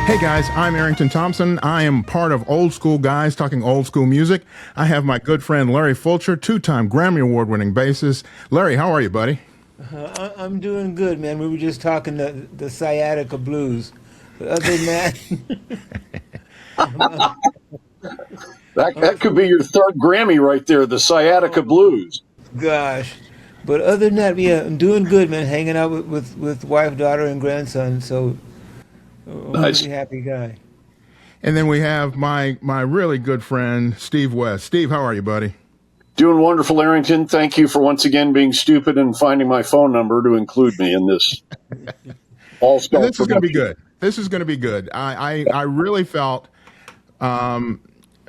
Hey guys, I'm Arrington Thompson. I am part of Old School Guys Talking Old School Music. I have my good friend Larry Fulcher, two-time Grammy Award-winning bassist. Larry, how are you, buddy? I'm doing good, man. We were just talking the sciatica blues. But other than that, That could be your third Grammy right there, the Sciatica oh Blues. gosh. But other than that, yeah, I'm doing good, man. Hanging out with wife, daughter, and grandson. So I'm a Nice. pretty happy guy. And then we have my really good friend Steve West. Steve, how are you, buddy? Doing wonderful, Arrington. Thank you for once again being stupid and finding my phone number to include me in this And all-star this is going to be production. good. This is going to be good. I really felt.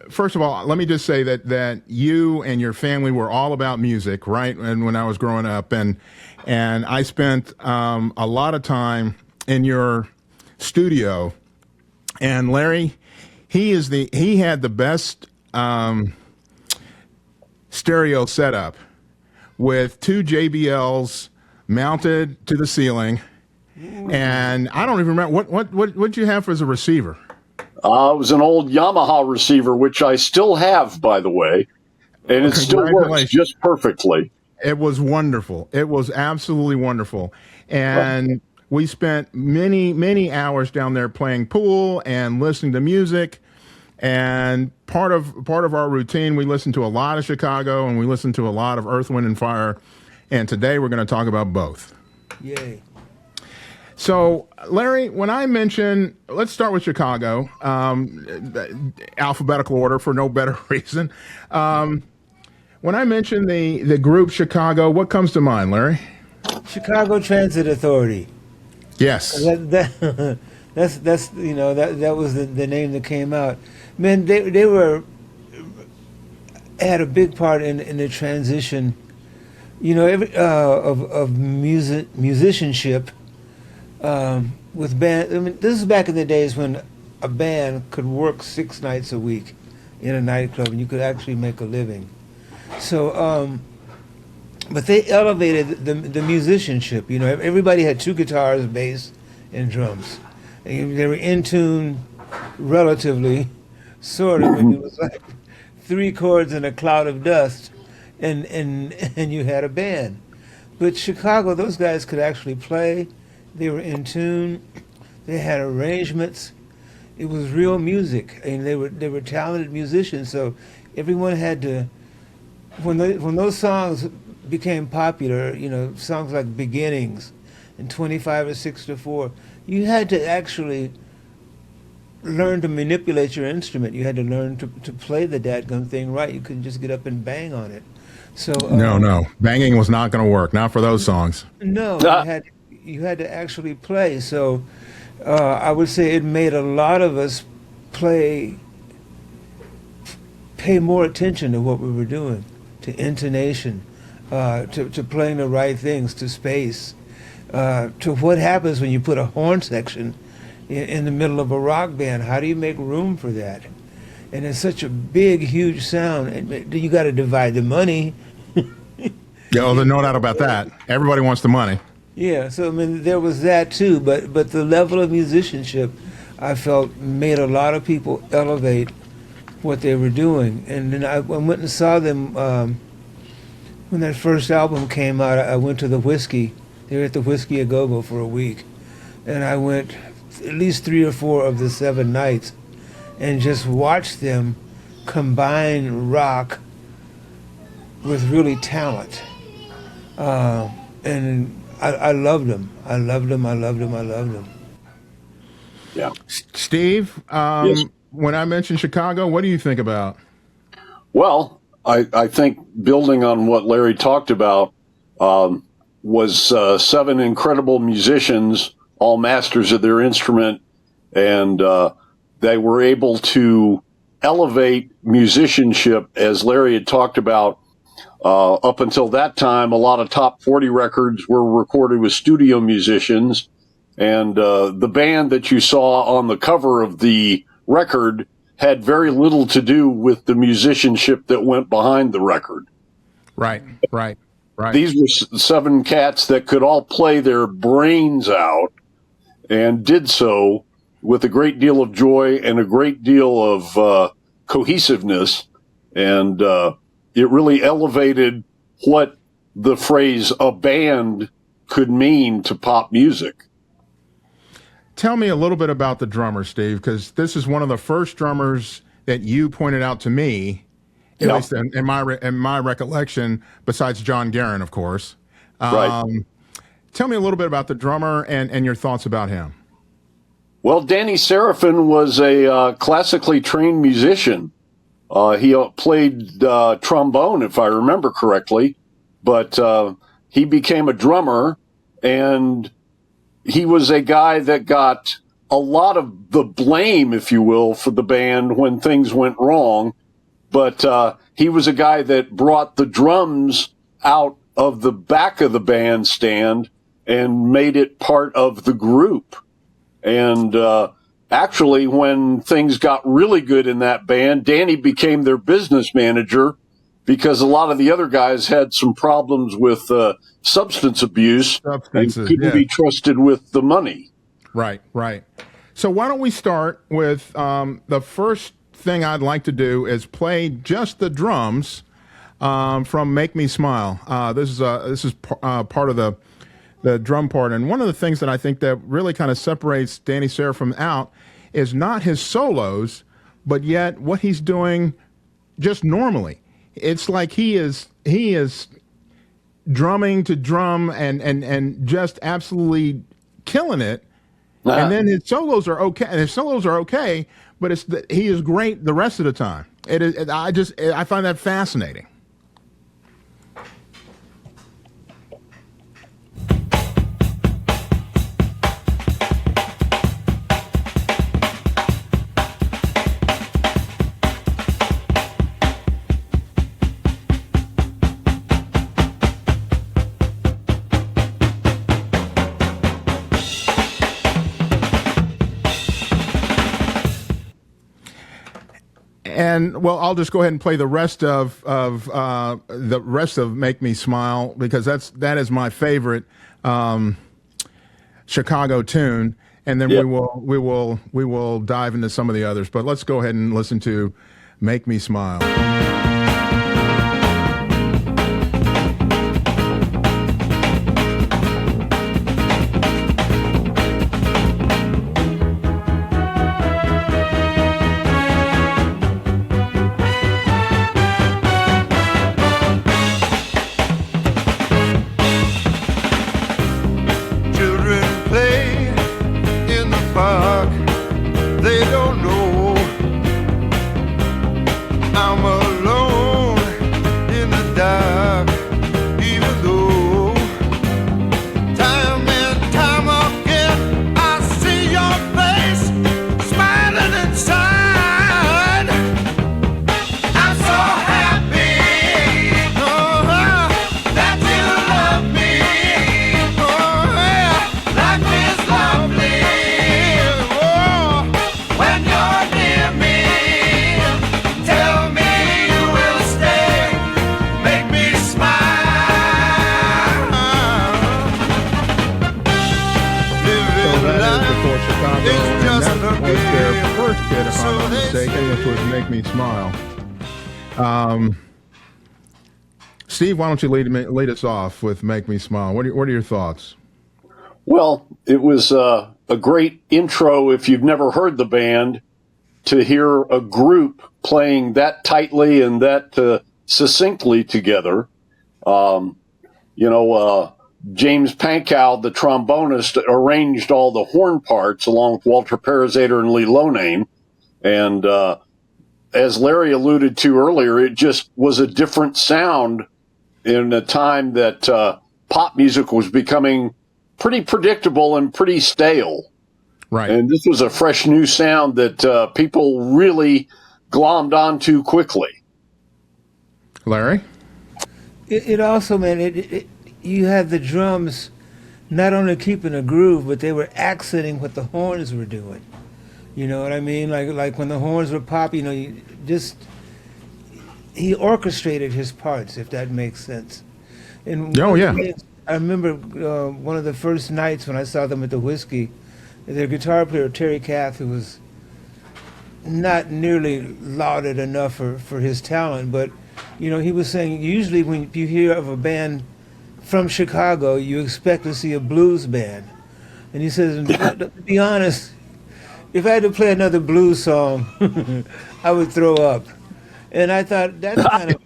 First of all, let me just say that you and your family were all about music, right? And when I was growing up, and I spent a lot of time in your studio. And Larry, he had the best stereo setup with two JBLs mounted to the ceiling. And I don't even remember what you have as a receiver. It was an old Yamaha receiver, which I still have, by the way, and Well, it still works congratulations. just perfectly. It was wonderful. It was absolutely wonderful. And we spent many hours down there playing pool and listening to music. And part of our routine, we listened to a lot of Chicago and we listened to a lot of Earth, Wind, and Fire. And today we're going to talk about both. Yay. So, Larry, when I mention, let's start with Chicago, alphabetical order for no better reason. When I mention the group Chicago, what comes to mind, Larry? Chicago Transit Authority. Yes. That's that was the name that came out. Man, they were had a big part in the transition. Of musicianship. With band, I mean, this is back in the days when a band could work 6 nights a week in a nightclub, and you could actually make a living. So, but they elevated the musicianship. Everybody had two guitars, bass, and drums. And they were in tune, relatively, sort of. And it was like three chords and a cloud of dust, and you had a band. But Chicago, those guys could actually play. They were in tune. They had arrangements. It was real music, and they were talented musicians. So everyone had to when those songs became popular. Songs like "Beginnings" and "25 or 6 to 4." You had to actually learn to manipulate your instrument. You had to learn to play the dadgum thing right. You couldn't just get up and bang on it. So No. Banging was not going to work. Not for those songs. no, Ah, you had to actually play. So I would say it made a lot of us pay more attention to what we were doing, to intonation, to playing the right things, to space, to what happens when you put a horn section in the middle of a rock band. How do you make room for that? And it's such a big, huge sound. And you got to divide the money. Yeah, well, there's no doubt about that. Everybody wants the money. Yeah, so I mean there was that too, but the level of musicianship I felt made a lot of people elevate what they were doing. And then I went and saw them when that first album came out. I went to the Whiskey. They were at the Whiskey a Go-Go for a week, and I went at least 3 or 4 of the 7 nights and just watched them combine rock with really talent. And I loved them. I loved them. I loved them. I loved them. yeah. Steve, Yes. when I mention Chicago, what do you think about? Well, I think building on what Larry talked about was 7 incredible musicians, all masters of their instrument, and they were able to elevate musicianship, as Larry had talked about. Up until that time, a lot of top 40 records were recorded with studio musicians, and the band that you saw on the cover of the record had very little to do with the musicianship that went behind the record. Right, right, right. These were 7 cats that could all play their brains out and did so with a great deal of joy and a great deal of cohesiveness. And it really elevated what the phrase a band could mean to pop music. Tell me a little bit about the drummer, Steve, because this is one of the first drummers that you pointed out to me, at least in my recollection, besides John Guerin, of course. Right. Tell me a little bit about the drummer and your thoughts about him. Well, Danny Serafin was a classically trained musician. He played trombone, if I remember correctly, but he became a drummer, and he was a guy that got a lot of the blame, if you will, for the band when things went wrong. But he was a guy that brought the drums out of the back of the bandstand and made it part of the group. And actually, when things got really good in that band, Danny became their business manager because a lot of the other guys had some problems with substance abuse and couldn't be trusted with the money. Right, right. So why don't we start with the first thing I'd like to do is play just the drums from "Make Me Smile." This is part of the drum part, and one of the things that I think that really kind of separates Danny Serafin out is not his solos, but yet what he's doing just normally. It's like he is drumming to drum and just absolutely killing it. And then his solos are okay. And his solos are okay, but he is great the rest of the time. I find that fascinating. And well, I'll just go ahead and play the rest of "Make Me Smile" because that is my favorite Chicago tune, and then we will dive into some of the others. But let's go ahead and listen to "Make Me Smile." Make Me Smile. Steve, why don't you lead us off with "Make Me Smile"? What are your thoughts? Well, it was a great intro if you've never heard the band to hear a group playing that tightly and that succinctly together. James Pankow, the trombonist, arranged all the horn parts along with Walter Parazater and Lee Lonane. And as Larry alluded to earlier, it just was a different sound in a time that pop music was becoming pretty predictable and pretty stale. Right. And this was a fresh new sound that people really glommed onto quickly. Larry? It also, man, you had the drums not only keeping a groove, but they were accenting what the horns were doing. You know what I mean? Like when the horns were popping, he orchestrated his parts, if that makes sense. And I remember one of the first nights when I saw them at the Whiskey, their guitar player Terry Kath, who was not nearly lauded enough for his talent, but he was saying usually when you hear of a band from Chicago, you expect to see a blues band, and he says, to be honest, if I had to play another blues song, I would throw up. And I thought that's kind of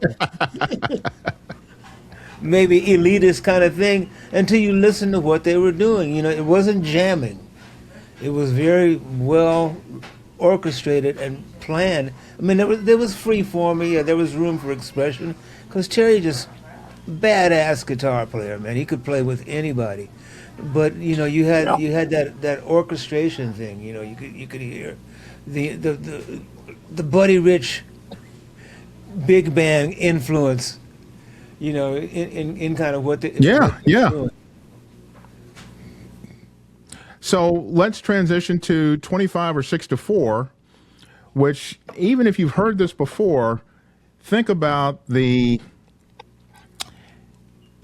maybe elitist kind of thing until you listen to what they were doing. It wasn't jamming. It was very well orchestrated and planned. I mean, there was free form, yeah, there was room for expression, because Terry just badass guitar player, man. He could play with anybody. But you had that orchestration thing. You could hear the Buddy Rich big band influence. In kind of what doing. So let's transition to 25 or 6 to 4, which even if you've heard this before, think about the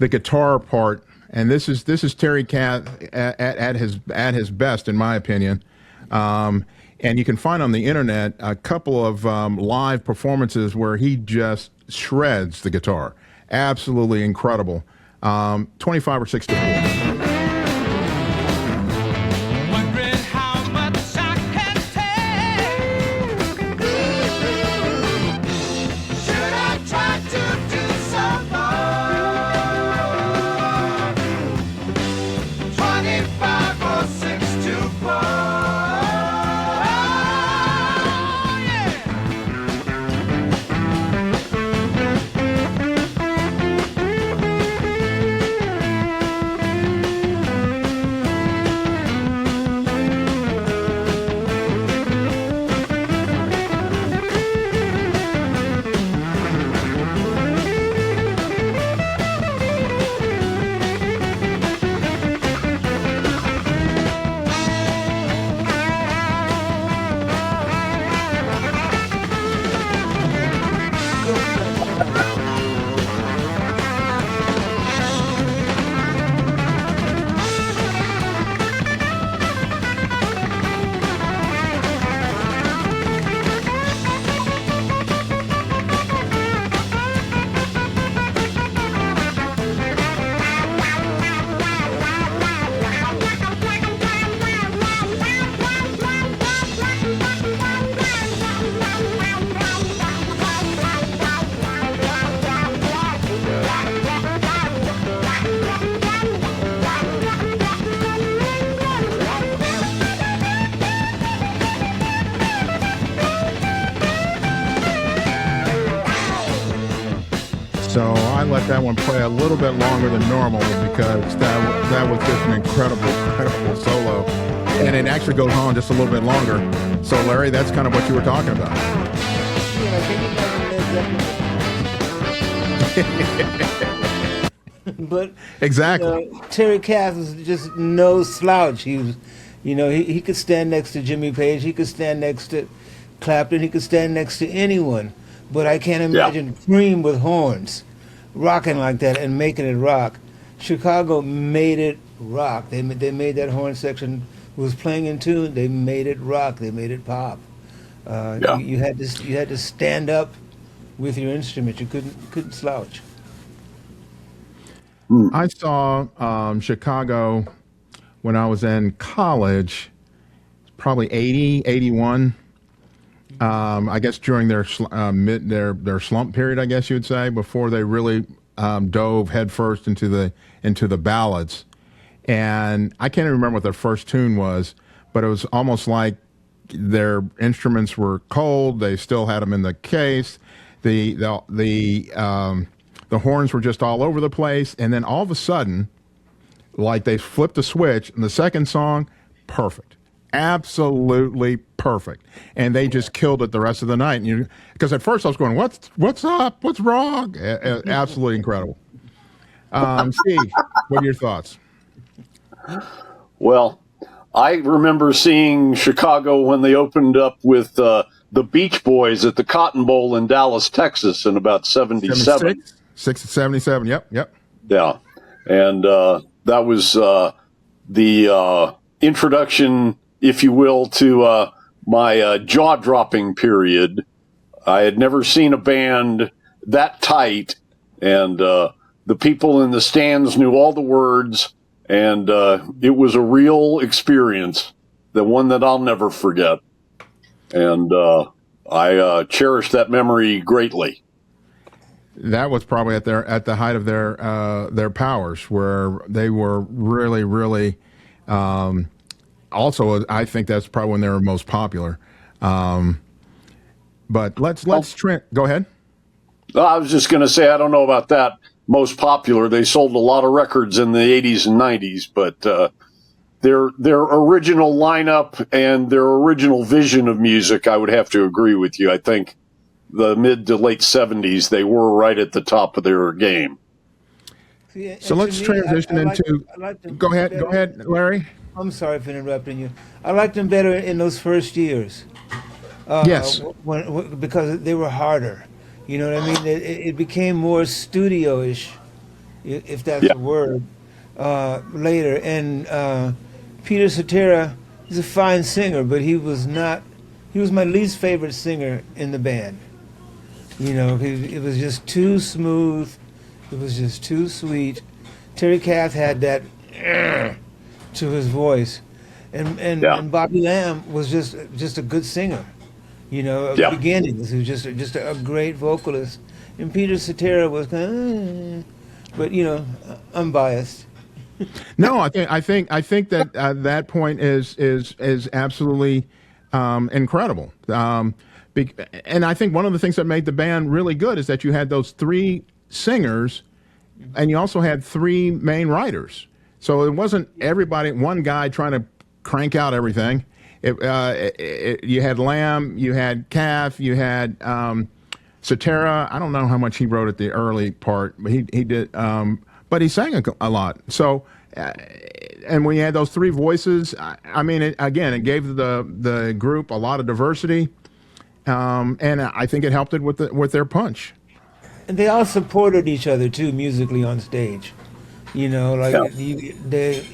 guitar part. And this is Terry Kath at his best, in my opinion. And you can find on the internet a couple of live performances where he just shreds the guitar. Absolutely incredible. 25 or 6 to 4. So I let that one play a little bit longer than normal because that was just an incredible solo. And it actually goes on just a little bit longer. So Larry, that's kind of what you were talking about. But exactly. Terry Kath was just no slouch. He was, he could stand next to Jimmy Page. He could stand next to Clapton. He could stand next to anyone. But I can't imagine Cream with horns rocking like that and making it rock. Chicago made it rock. They made that horn section was playing in tune. They made it rock. They made it pop. You had to stand up with your instrument. You couldn't slouch. I saw Chicago when I was in college, probably 80, 81. I guess during their slump period, I guess you would say, before they really dove headfirst into the ballads. And I can't even remember what their first tune was, but it was almost like their instruments were cold. They still had them in the case. The horns were just all over the place. And then all of a sudden, like they flipped a switch, and the second song, perfect. Absolutely perfect, and they just killed it the rest of the night. And because at first I was going, "What's up? What's wrong?" Absolutely incredible. Steve, what are your thoughts? Well, I remember seeing Chicago when they opened up with the Beach Boys at the Cotton Bowl in Dallas, Texas, in about 77. 77. Yep. Yeah, and that was the introduction if you will, to my jaw-dropping period. I had never seen a band that tight, and the people in the stands knew all the words, and it was a real experience, the one that I'll never forget. And I cherish that memory greatly. That was probably at the height of their powers, where they were really, really. Also, I think that's probably when they were most popular. But let's go ahead. I was just going to say, I don't know about that. Most popular. They sold a lot of records in the 80s and 90s, but their original lineup and their original vision of music, I would have to agree with you. I think the mid to late 70s, they were right at the top of their game. So let's transition into. Go ahead, Larry. I'm sorry for interrupting you. I liked them better in those first years. Yes. Because they were harder. You know what I mean? It became more studio-ish, if that's a word, later. And Peter Cetera, he's a fine singer, but he was my least favorite singer in the band. You know, it was just too smooth. It was just too sweet. Terry Kath had that to his voice. And Bobby Lamb was just a good singer. You know, at the beginning, he was just a great vocalist, and Peter Cetera was kind of, but you know, unbiased. No, I think that that point is absolutely incredible. And I think one of the things that made the band really good is that you had those three singers, and you also had three main writers. So it wasn't one guy trying to crank out everything. You had Lamb, you had Kath, you had Cetera. I don't know how much he wrote at the early part, but he did. But he sang a lot. So, and when you had those three voices, I mean, it gave the group a lot of diversity, and I think it helped it with their punch. And they all supported each other too musically on stage. You know, like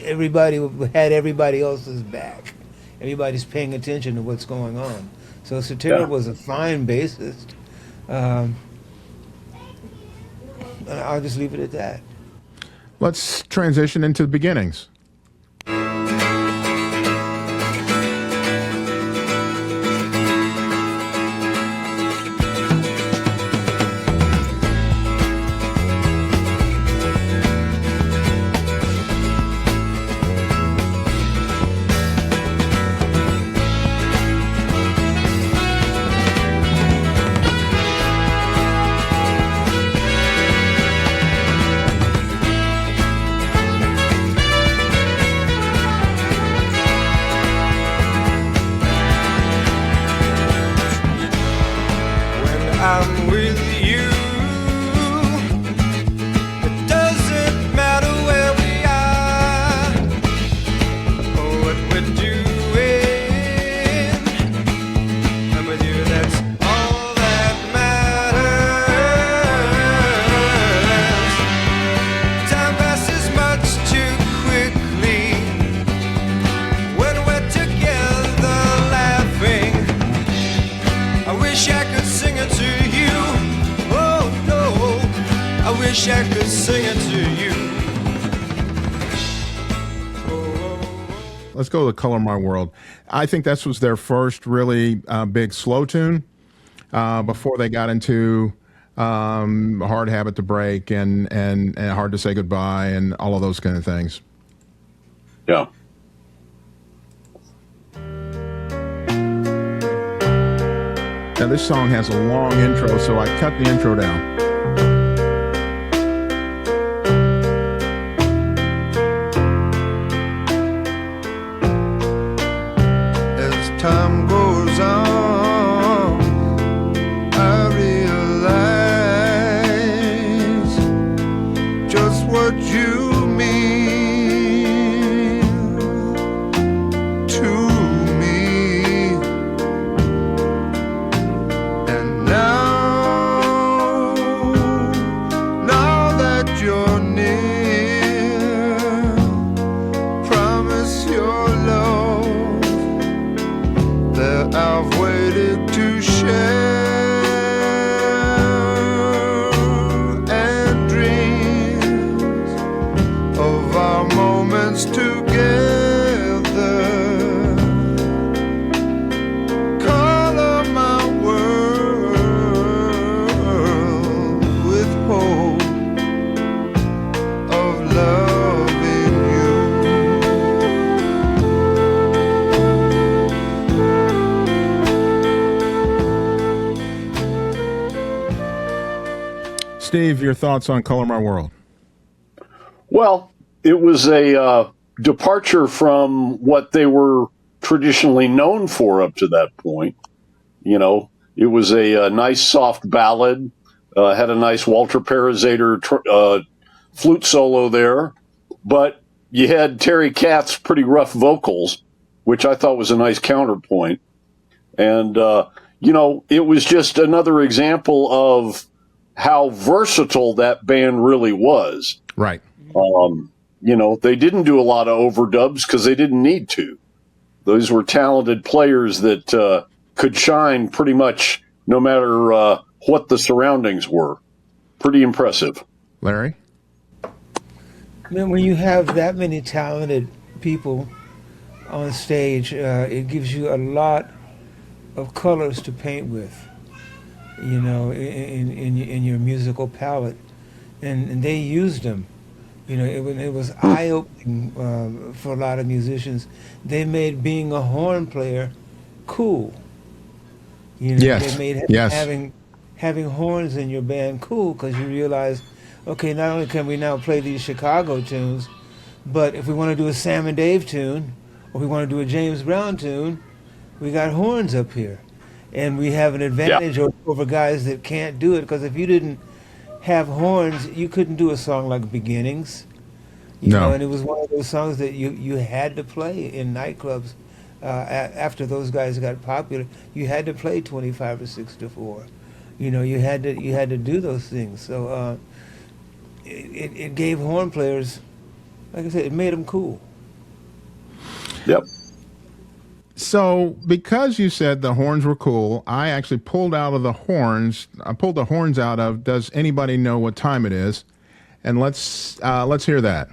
everybody had everybody else's back. Everybody's paying attention to what's going on. So Cetera was a fine bassist. I'll just leave it at that. Let's transition into the beginnings. I'm with you. It doesn't matter where we are or what we're doing. I'm with you, that's all that matters. Time passes much too quickly when we're together laughing. I wish I could sing it to you. Oh no, I wish I could sing it to you. Let's go to Color My World. I think this was their first really big slow tune before they got into Hard Habit to Break and Hard to Say Goodbye and all of those kind of things. Yeah. Now this song has a long intro, so I cut the intro down. As time goes on, I realize just what you mean to me. And now that you're near, promise your love Steve, your thoughts on Color My World? Well, it was a departure from what they were traditionally known for up to that point. You know, it was a nice soft ballad, had a nice Walter Parazater flute solo there, but you had Terry Kath's pretty rough vocals, which I thought was a nice counterpoint. And, you know, it was just another example of how versatile that band really was. Right. You know, they didn't do a lot of overdubs because they didn't need to. Those were talented players that could shine pretty much no matter what the surroundings were. Pretty impressive. Larry? Man, when you have that many talented people on stage, it gives you a lot of colors to paint with, you know, in your musical palette. And they used them. You know, it was eye-opening for a lot of musicians. They made being a horn player cool. You know, Yes. they made Yes. having horns in your band cool because you realize, okay, not only can we now play these Chicago tunes, but if we want to do a Sam and Dave tune, or we want to do a James Brown tune, we got horns up here. And we have an advantage over guys that can't do it, because if you didn't have horns, you couldn't do a song like Beginnings. You No. know, and it was one of those songs that you had to play in nightclubs. After those guys got popular, you had to play 25 or 6 to 4. You know, you had to do those things. So it gave horn players, like I said, it made them cool. Yep. So, because you said the horns were cool, I actually pulled the horns out of Does Anybody Know What Time It Is? And let's hear that.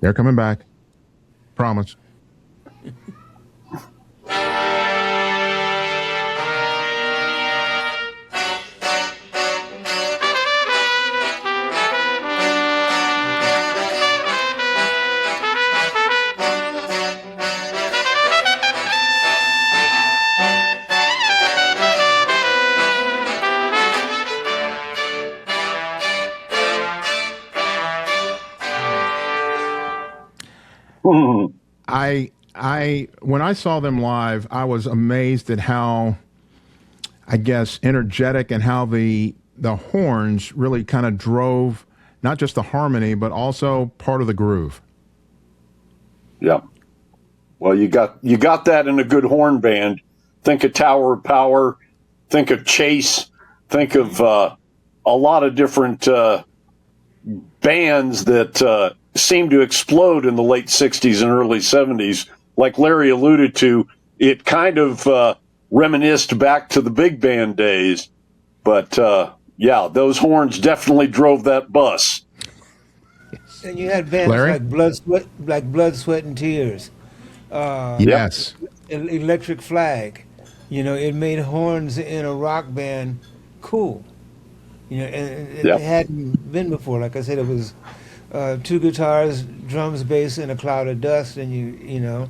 They're coming back. Promise. When I saw them live, I was amazed at how, I guess, energetic and how the horns really kind of drove not just the harmony, but also part of the groove. Yeah. Well, you got that in a good horn band. Think of Tower of Power. Think of Chase. Think of a lot of different bands that seemed to explode in the late 60s and early 70s. Like Larry alluded to, it kind of reminisced back to the big band days. But, yeah, those horns definitely drove that bus. And you had bands Larry? like Blood, Sweat, and Tears. Yes. Electric Flag. You know, it made horns in a rock band cool. You know, and it hadn't been before. Like I said, it was 2 guitars, drums, bass, and a cloud of dust, and you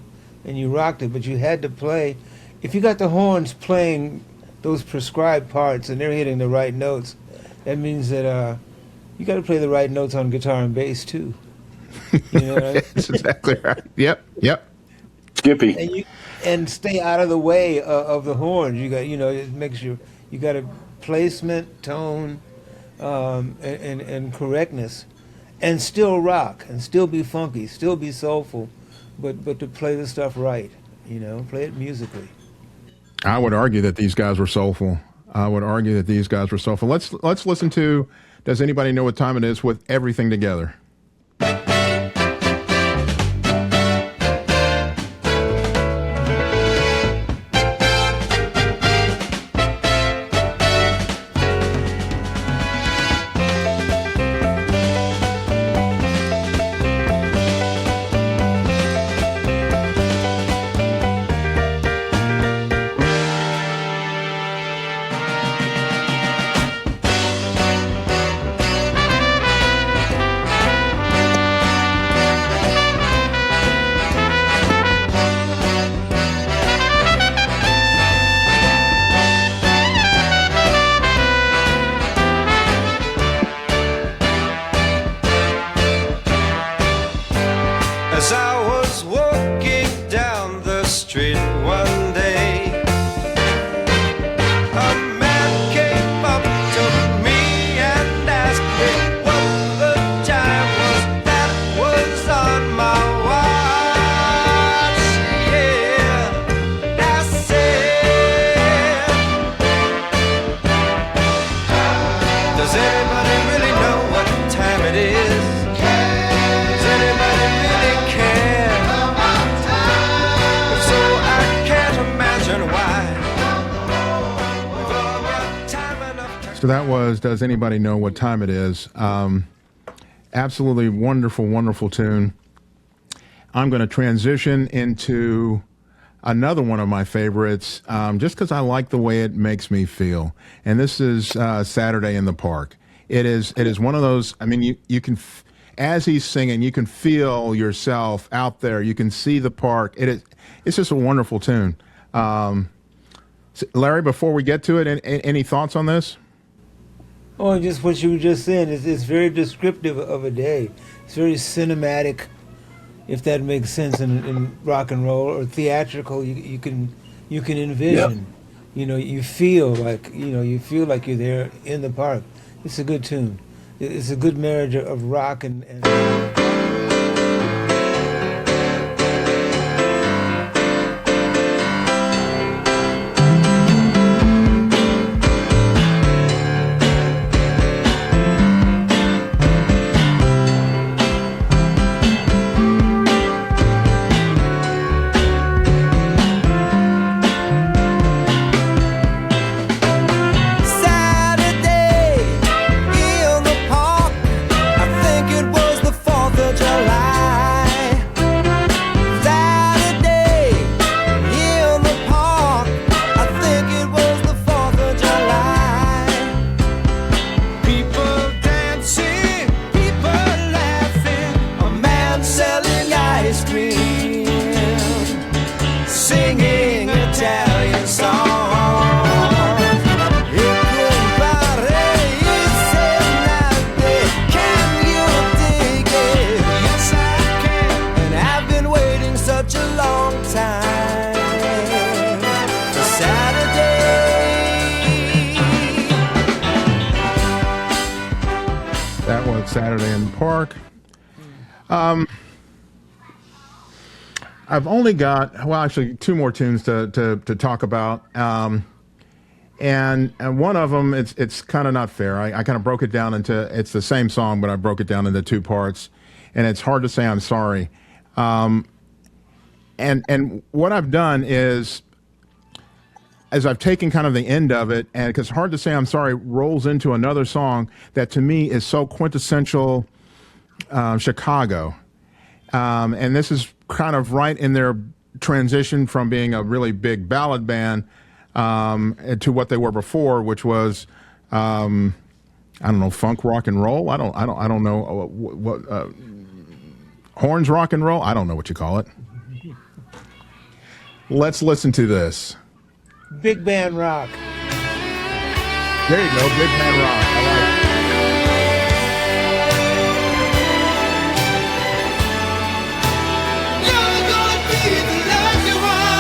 rocked it. But you had to play. If you got the horns playing those prescribed parts and they're hitting the right notes, that means that you got to play the right notes on guitar and bass too. You know what I mean? That's exactly right. Yep. Skippy. And stay out of the way of the horns. You got, it makes you got a placement, tone, and correctness, and still rock, and still be funky, still be soulful, but to play the stuff right. Play it musically. I would argue that these guys were soulful. Let's listen to Does Anybody Know What Time It Is with everything together. anybody really know what time it is? Does anybody really care? If so, I can't imagine why. We've all got time enough to So that was Does Anybody Know What Time It Is? Absolutely wonderful, wonderful tune. I'm going to transition into another one of my favorites, just because I like the way it makes me feel. And this is Saturday in the Park. It is one of those, I mean, you can, as he's singing, you can feel yourself out there. You can see the park. It's just a wonderful tune. Larry, before we get to it, any thoughts on this? Oh, just what you were just saying. It's very descriptive of a day. It's very cinematic, if that makes sense, in rock and roll, or theatrical. You can envision. Yep. You feel like you're there in the park. It's a good tune. It's a good marriage of rock and Saturday in the park. I think it was the 4th of July. Saturday in the park. I think it was the 4th of July. People dancing, people laughing, a man selling ice cream, singing Italian songs. Such a long time for Saturday. That was Saturday in the Park. I've only got, well, actually, two more tunes to talk about. And one of them, it's kind of not fair. I kind of broke it down into, it's the same song, but I broke it down into two parts. And it's Hard to Say I'm Sorry. And what I've done is I've taken kind of the end of it, and because Hard to Say I'm Sorry rolls into another song that to me is so quintessential Chicago. And this is kind of right in their transition from being a really big ballad band to what they were before, which was I don't know, funk rock and roll. I don't know what horns rock and roll. I don't know what you call it. Let's listen to this. big band rock. There you go, big band rock. I like it. You're gonna be the life you want.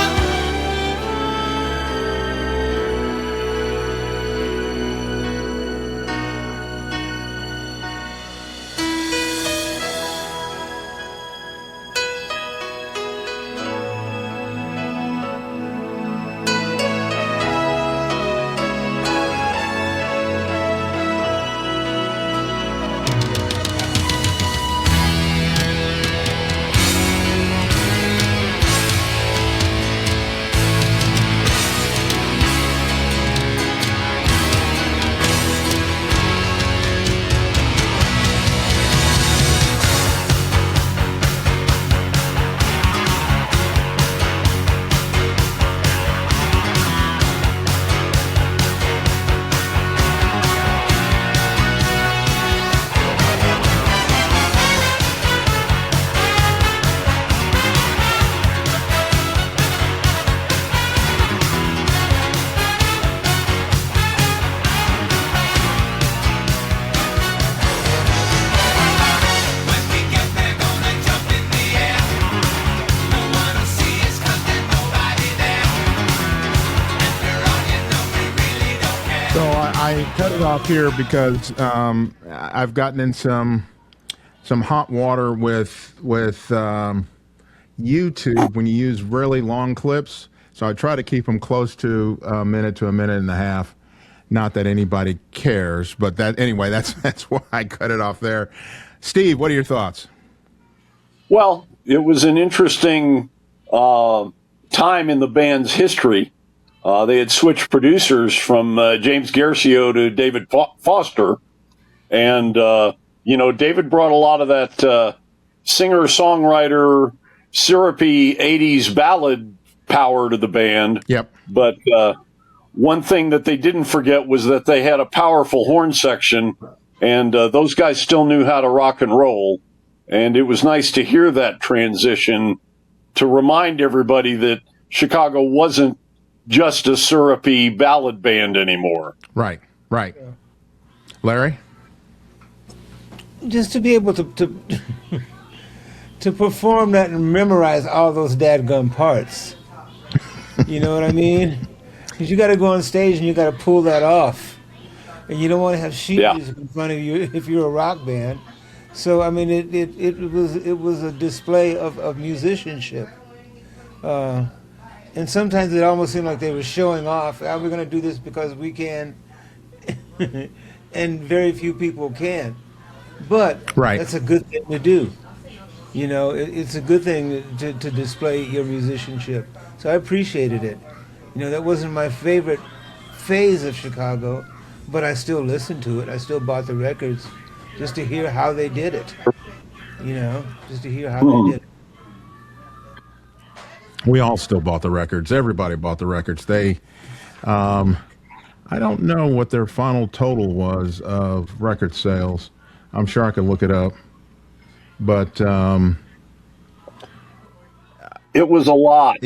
I cut it off here because I've gotten in some hot water with YouTube when you use really long clips. So I try to keep them close to a minute and a half. Not that anybody cares, but anyway, that's why I cut it off there. Steve, what are your thoughts? Well, it was an interesting time in the band's history. They had switched producers from James Garcia to David Foster. And, David brought a lot of that singer-songwriter, syrupy 80s ballad power to the band. Yep. But one thing that they didn't forget was that they had a powerful horn section, and those guys still knew how to rock and roll. And it was nice to hear that transition to remind everybody that Chicago wasn't just a syrupy ballad band anymore. Right. Larry? Just to be able to to perform that and memorize all those dadgum parts. You know what I mean? Because you got to go on stage and you got to pull that off, and you don't want to have sheet music in front of you if you're a rock band. So I mean, it was a display of musicianship, and sometimes it almost seemed like they were showing off. We're going to do this because we can, and very few people can. But that's a good thing to do. You know, it's a good thing to display your musicianship. So I appreciated it. You know, that wasn't my favorite phase of Chicago, but I still listened to it. I still bought the records just to hear how they did it. You know, just to hear how they did it. We all still bought the records. Everybody bought the records. I don't know what their final total was of record sales. I'm sure I could look it up, but it was a lot.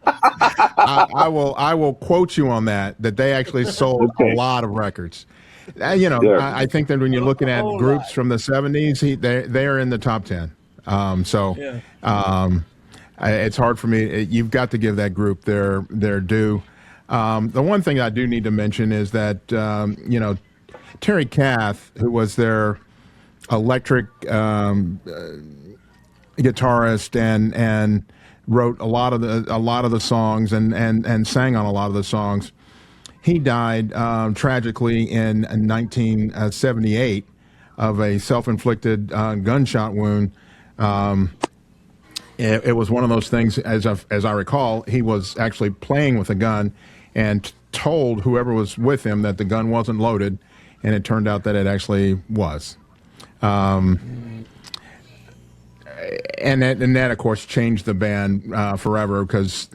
I will quote you on that they actually sold a lot of records. I think that when you're looking at groups from the 70s, they're in the top 10. It's hard for me. You've got to give that group their due. The one thing I do need to mention is that Terry Kath, who was their electric guitarist and wrote a lot of the songs and sang on a lot of the songs, he died tragically in 1978 of a self-inflicted gunshot wound. It was one of those things, as I recall, he was actually playing with a gun and told whoever was with him that the gun wasn't loaded, and it turned out that it actually was. And that, of course, changed the band forever because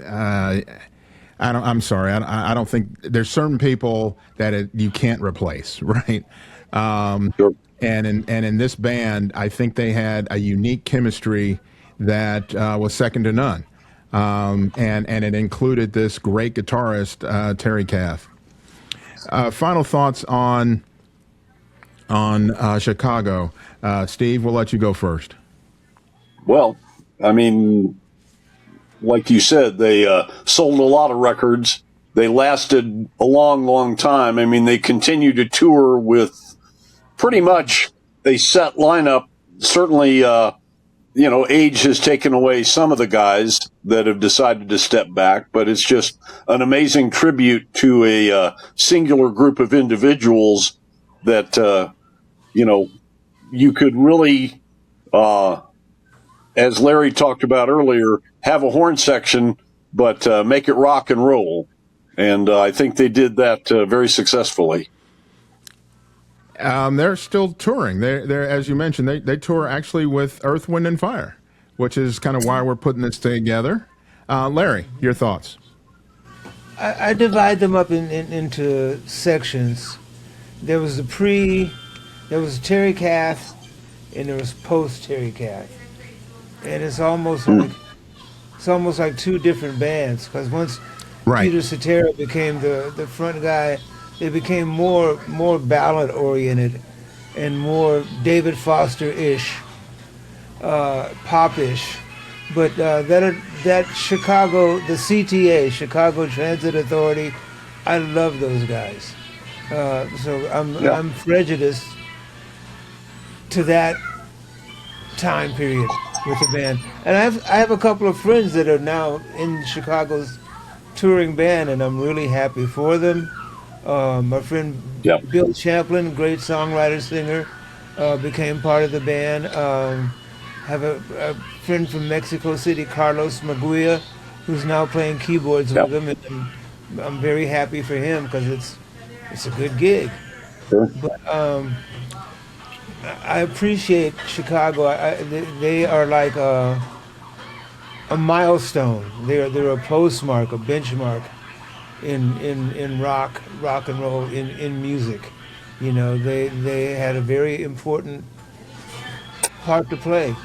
I'm sorry, I don't think there's certain people that you can't replace, right? Sure. And in this band, I think they had a unique chemistry that was second to none. And it included this great guitarist, Terry Kath. Final thoughts on Chicago. Steve, we'll let you go first. Well, I mean, like you said, they sold a lot of records. They lasted a long, long time. I mean, they continued to tour with pretty much a set lineup. Certainly, age has taken away some of the guys that have decided to step back, but it's just an amazing tribute to a singular group of individuals that, you could really, as Larry talked about earlier, have a horn section, but make it rock and roll. And I think they did that very successfully. They're still touring. They're as you mentioned, they tour actually with Earth, Wind, and Fire, which is kind of why we're putting this together. Larry, your thoughts? I divide them up into sections. There was there was Terry Kath, and there was post Terry Kath, and it's almost like two different bands because once Peter Cetera became the front guy, it became more ballad oriented and more David Foster-ish, pop-ish. But that Chicago, the CTA, Chicago Transit Authority, I love those guys. So I'm prejudiced to that time period with the band. And I have a couple of friends that are now in Chicago's touring band, and I'm really happy for them. My friend Yeah. Bill Champlin, great songwriter, singer, became part of the band. Have a friend from Mexico City, Carlos Maguia, who's now playing keyboards Yeah. with them, and I'm very happy for him because it's a good gig. Sure. But I appreciate Chicago. They are like a milestone. They're a postmark, a benchmark in rock and roll, in music. You know, they had a very important part to play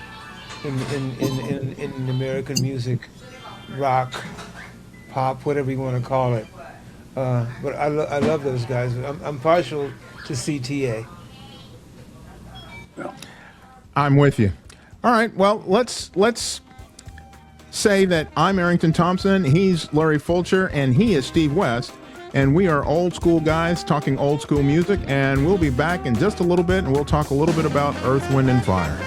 in American music, rock, pop, whatever you want to call it. But I love those guys. I'm partial to CTA. I'm with you. All right. Well, let's say that I'm Arrington Thompson. He's Larry Fulcher, and he is Steve West. And we are old school guys talking old school music. And we'll be back in just a little bit, and we'll talk a little bit about Earth, Wind, and Fire.